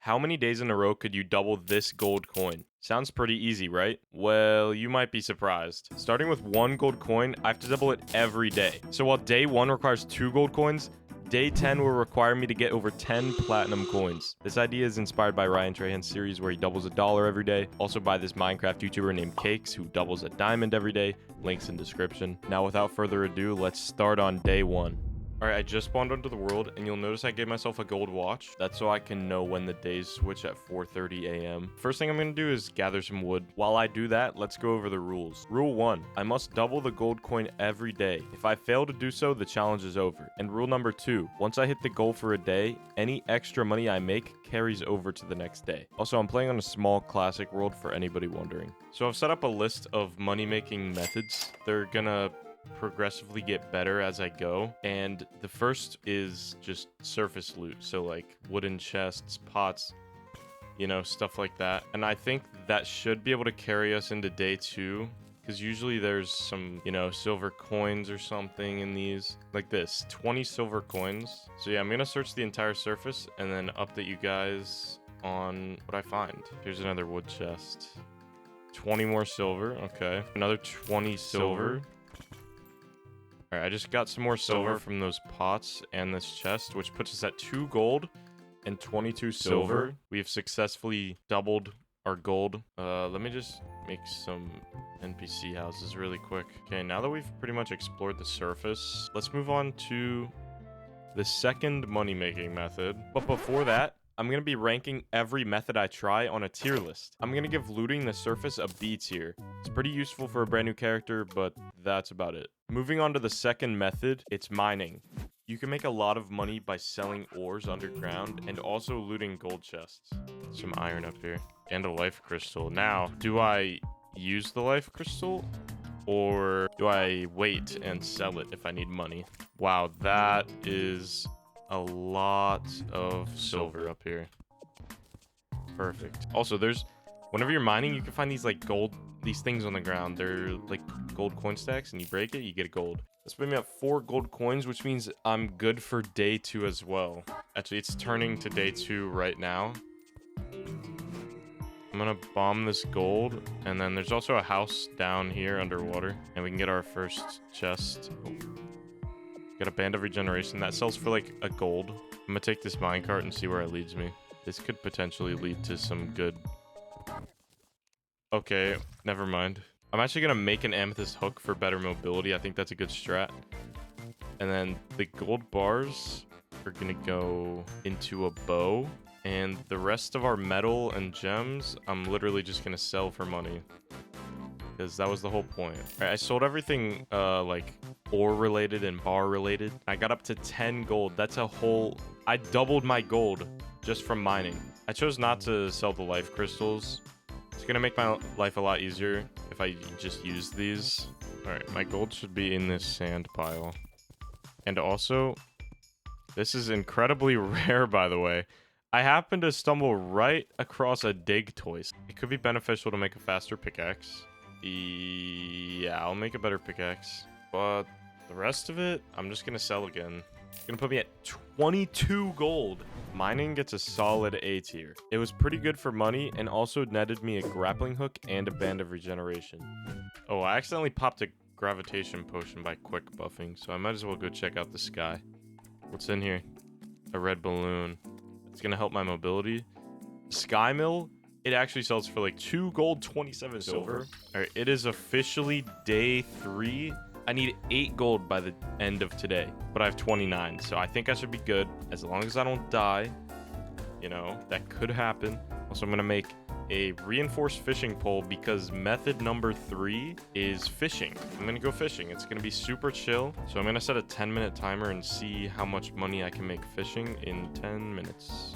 How many days in a row could you double this gold coin? Sounds pretty easy, right? Well, you might be surprised. Starting with 1 gold coin, I have to double it every day. So while day 1 requires 2 gold coins, day 10 will require me to get over 10 platinum coins. This idea is inspired by Ryan Trahan's series where he doubles $1 every day. Also by this Minecraft YouTuber named Cakes who doubles a diamond every day. Links in description. Now without further ado, let's start on day 1. Alright, I just spawned onto the world, and you'll notice I gave myself a gold watch. That's so I can know when the days switch at 4:30 a.m. First thing I'm going to do is gather some wood. While I do that, let's go over the rules. Rule 1, I must double the gold coin every day. If I fail to do so, the challenge is over. And rule number 2, once I hit the goal for a day, any extra money I make carries over to the next day. Also, I'm playing on a small classic world for anybody wondering. So I've set up a list of money-making methods. They're gonna progressively get better as I go, and the first is just surface loot, so like wooden chests, pots, you know, stuff like that. And I think that should be able to carry us into day 2, because usually there's some, you know, silver coins or something in these, like this 20 silver coins. So yeah, I'm gonna search the entire surface and then update you guys on what I find. Here's another wood chest, 20 more silver. Okay, another 20 silver. Alright, I just got some more silver from those pots and this chest, which puts us at 2 gold and 22 silver. We have successfully doubled our gold. Let me just make some NPC houses really quick. Okay, now that we've pretty much explored the surface, let's move on to the second money-making method. But before that, I'm going to be ranking every method I try on a tier list. I'm going to give looting the surface a B tier. It's pretty useful for a brand new character, but that's about it. Moving on to the second method, it's mining. You can make a lot of money by selling ores underground and also looting gold chests. Some iron up here and a life crystal. Now, do I use the life crystal or do I wait and sell it if I need money? Wow, that is a lot of silver up here. Perfect. Also, whenever you're mining, you can find these like these things on the ground. They're like gold coin stacks, and you break it, you get a gold. That's putting me at 4 gold coins, which means I'm good for day 2 as well. Actually, it's turning to day 2 right now. I'm gonna bomb this gold, and then there's also a house down here underwater, and we can get our first chest. Got a band of regeneration that sells for like a gold. I'm gonna take this minecart and see where it leads me. This could potentially lead to some good. Okay, never mind. I'm actually gonna make an amethyst hook for better mobility. I think that's a good strat. And then the gold bars are gonna go into a bow, and the rest of our metal and gems, I'm literally just gonna sell for money, because that was the whole point. All right, I sold everything like ore related and bar related. I got up to 10 gold. That's a whole... I doubled my gold just from mining. I chose not to sell the life crystals. It's gonna make my life a lot easier if I just use these. All right, my gold should be in this sand pile. And also, this is incredibly rare, by the way. I happened to stumble right across a dig toy. It could be beneficial to make a faster pickaxe. Yeah, I'll make a better pickaxe, but the rest of it, I'm just gonna sell again. It's gonna put me at 22 gold. Mining gets a solid A tier. It was pretty good for money and also netted me a grappling hook and a band of regeneration. Oh, I accidentally popped a gravitation potion by quick buffing, so I might as well go check out the sky. What's in here? A red balloon. It's gonna help my mobility. Sky mill. It actually sells for like 2 gold, 27 silver. All right, it is officially day 3. I need 8 gold by the end of today, but I have 29. So I think I should be good as long as I don't die. You know, that could happen. Also, I'm going to make a reinforced fishing pole because method number 3 is fishing. I'm going to go fishing. It's going to be super chill. So I'm going to set a 10-minute timer and see how much money I can make fishing in 10 minutes.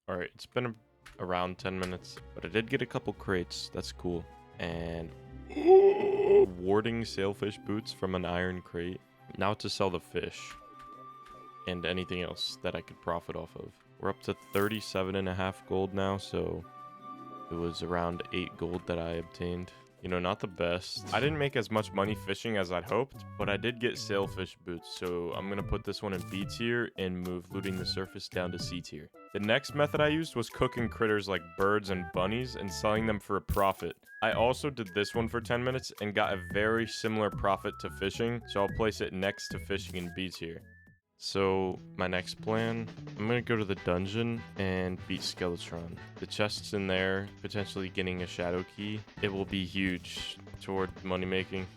Alright, it's been around 10 minutes, but I did get a couple crates. That's cool. And warding sailfish boots from an iron crate. Now to sell the fish and anything else that I could profit off of. We're up to 37.5 gold now, so it was around 8 gold that I obtained. You know, not the best. I didn't make as much money fishing as I'd hoped, but I did get sailfish boots, so I'm gonna put this one in B tier and move looting the surface down to C tier. The next method I used was cooking critters like birds and bunnies and selling them for a profit. I also did this one for 10 minutes and got a very similar profit to fishing, so I'll place it next to fishing in B tier. So, my next plan, I'm gonna go to the dungeon and beat Skeletron. The chest's in there, potentially getting a shadow key. It will be huge toward money making.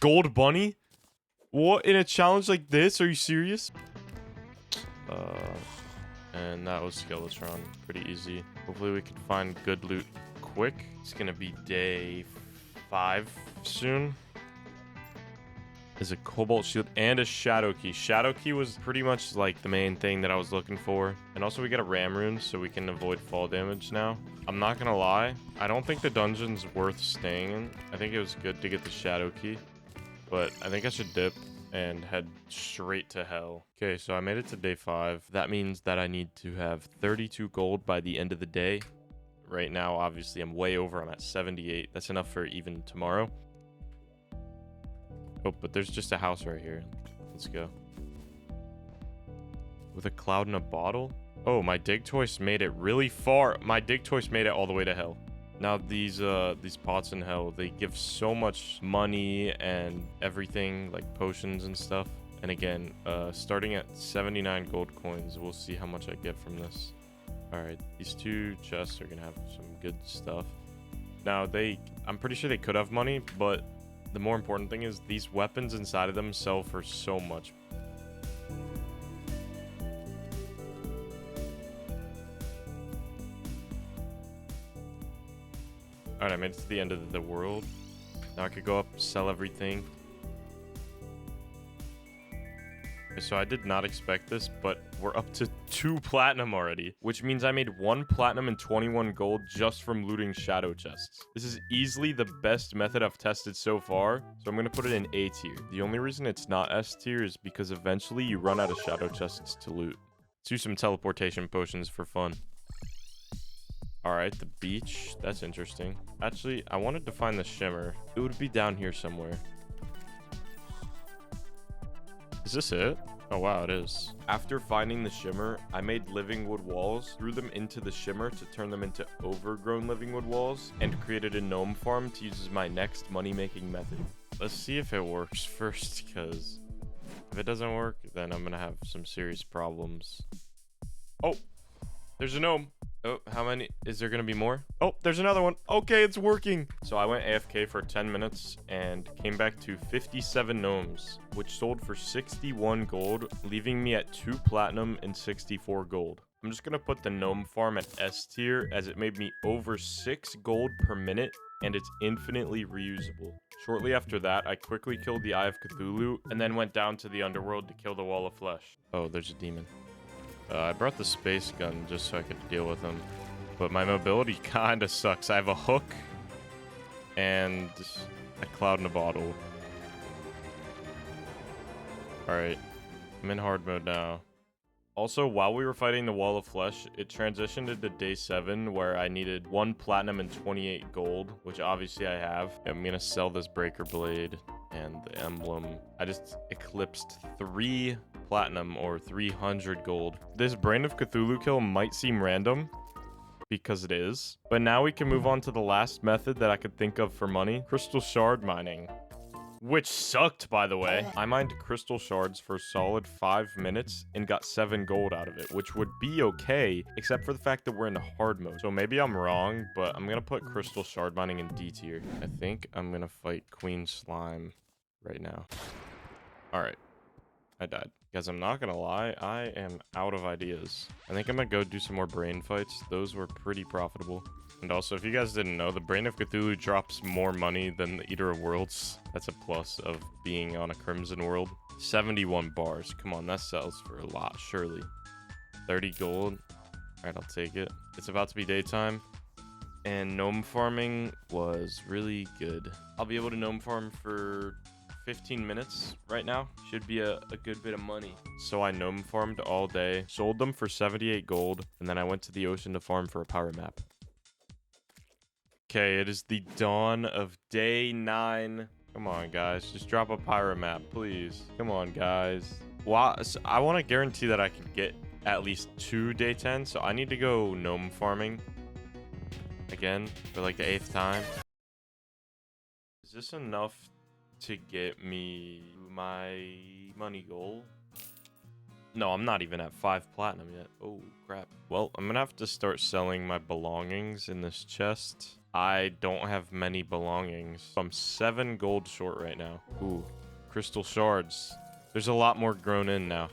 Gold bunny? What, in a challenge like this? Are you serious? And that was Skeletron. Pretty easy. Hopefully we can find good loot quick. It's gonna be day 5 soon. Is a cobalt shield and a shadow key. Shadow key was pretty much like the main thing that I was looking for. And also we get a ram rune so we can avoid fall damage now. I'm not gonna lie, I don't think the dungeon's worth staying in. I think it was good to get the shadow key, but I think I should dip and head straight to hell. Okay, so I made it to day 5. That means that I need to have 32 gold by the end of the day. Right now, obviously, I'm way over. I'm at 78. That's enough for even tomorrow. Oh, but there's just a house right here. Let's go. With a cloud in a bottle? Oh, my dig toys made it really far. My dig toys made it all the way to hell. Now, these pots in hell, they give so much money and everything, like potions and stuff. And again, starting at 79 gold coins, we'll see how much I get from this. All right, these 2 chests are going to have some good stuff. Now, I'm pretty sure they could have money, but the more important thing is these weapons inside of them sell for so much. Alright, I made it to the end of the world. Now I could go up, sell everything. So I did not expect this, but we're up to 2 platinum already, which means I made 1 platinum and 21 gold just from looting shadow chests. This is easily the best method I've tested so far, so I'm going to put it in A tier. The only reason it's not S tier is because eventually you run out of shadow chests to loot. Let's do some teleportation potions for fun. Alright, the beach. That's interesting. Actually, I wanted to find the shimmer. It would be down here somewhere. Is this it? Oh wow, it is. After finding the shimmer, I made living wood walls, threw them into the shimmer to turn them into overgrown living wood walls, and created a gnome farm to use as my next money-making method. Let's see if it works first, because if it doesn't work, then I'm gonna have some serious problems. Oh, there's a gnome. Oh, how many? Is there going to be more? Oh, there's another one. Okay, it's working. So I went AFK for 10 minutes and came back to 57 gnomes, which sold for 61 gold, leaving me at 2 platinum and 64 gold. I'm just going to put the gnome farm at S tier as it made me over 6 gold per minute and it's infinitely reusable. Shortly after that, I quickly killed the Eye of Cthulhu and then went down to the underworld to kill the Wall of Flesh. Oh, there's a demon. I brought the space gun just so I could deal with him, but my mobility kind of sucks. I have a hook and a cloud in a bottle. Alright, I'm in hard mode now. Also, while we were fighting the Wall of Flesh, it transitioned into day 7 where I needed 1 platinum and 28 gold, which obviously I have. I'm gonna sell this breaker blade and the emblem. I just eclipsed 3 platinum or 300 gold. This Brain of Cthulhu kill might seem random because it is, but now we can move on to the last method that I could think of for money, crystal shard mining, which sucked, by the way. I mined crystal shards for a solid 5 minutes and got 7 gold out of it, which would be okay, except for the fact that we're in hard mode. So maybe I'm wrong, but I'm gonna put crystal shard mining in D tier. I think I'm gonna fight Queen Slime right now. All right, I died. Guys, I'm not gonna lie, I am out of ideas. I think I'm gonna go do some more brain fights. Those were pretty profitable. And also, if you guys didn't know, the Brain of Cthulhu drops more money than the Eater of Worlds. That's a plus of being on a Crimson World. 71 bars. Come on, that sells for a lot, surely. 30 gold. Alright, I'll take it. It's about to be daytime. And gnome farming was really good. I'll be able to gnome farm for 15 minutes right now. Should be a good bit of money. So I gnome farmed all day, sold them for 78 gold, and then I went to the ocean to farm for a power map. Okay, it is the dawn of day 9. Come on, guys. Just drop a pirate map, please. Come on, guys. Well, I want to guarantee that I can get at least 2 day 10, so I need to go gnome farming again for like the 8th time. Is this enough to get me my money goal? No, I'm not even at 5 platinum yet. Oh, crap. Well, I'm gonna have to start selling my belongings in this chest. I don't have many belongings. I'm 7 gold short right now. Ooh, crystal shards. There's a lot more grown in now.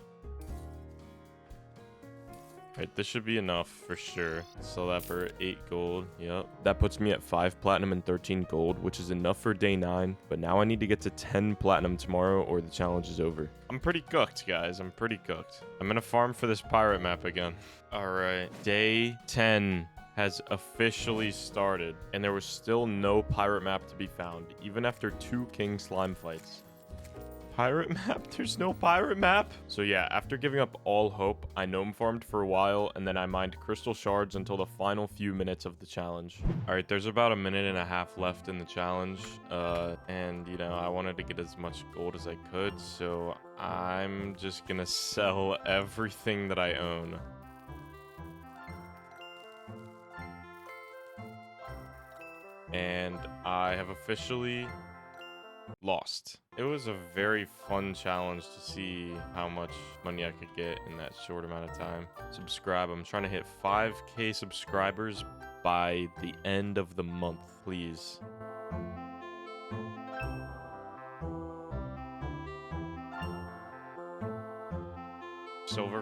Right, this should be enough for sure. Sell that for 8 gold. Yep. That puts me at 5 platinum and 13 gold, which is enough for day 9. But now I need to get to 10 platinum tomorrow or the challenge is over. I'm pretty cooked, guys. I'm pretty cooked. I'm gonna farm for this pirate map again. All right. Day 10 has officially started, and there was still no pirate map to be found, even after 2 king slime fights. Pirate map? There's no pirate map? So yeah, after giving up all hope, I gnome farmed for a while, and then I mined crystal shards until the final few minutes of the challenge. Alright, there's about a minute and a half left in the challenge, and you know, I wanted to get as much gold as I could, so I'm just gonna sell everything that I own. And I have officially lost. It was a very fun challenge to see how much money I could get in that short amount of time. Subscribe. I'm trying to hit 5K subscribers by the end of the month, please. Silver